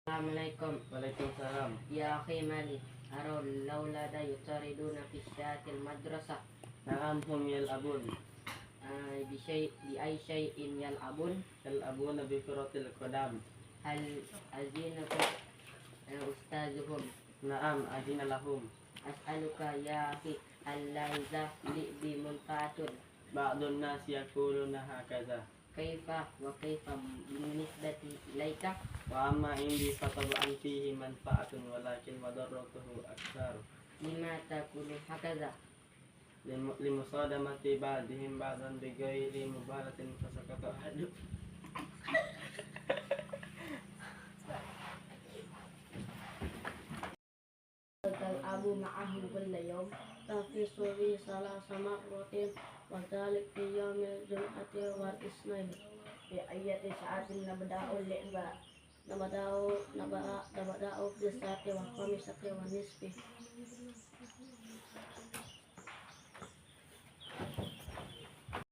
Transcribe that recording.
Assalamualaikum. Waalaikumsalam. Ya akhi Malik, أرى الأولاد يطاردون في الشاة المدرسة Naam hum yal'abun. بأي شيء يلعبون؟ Yal'abuna bi kuratil qadam. هل أزينك أستاذهم؟ Naam adina lahum. أسألك يا أخي هل ليس لي منفعة؟ Ba'dun nas yaquluna hakaza. كيف وكيف بالنسبة إليك؟ Wa amma indi fatab'an fihi manfa'atun walakin madarratuhu aktsar. لما تكون هكذا؟ Limusadamati ba'dihim ba'dan bi ghairi mubalatin fasakata ahadu. تلعب معهم كل يوم في سوري ثلاث مرات وذلك في يوم الجمعة والاثنين. في أي ساعة نبدأ اللعب؟ نبدأ في الساعة والخامسة والنصف.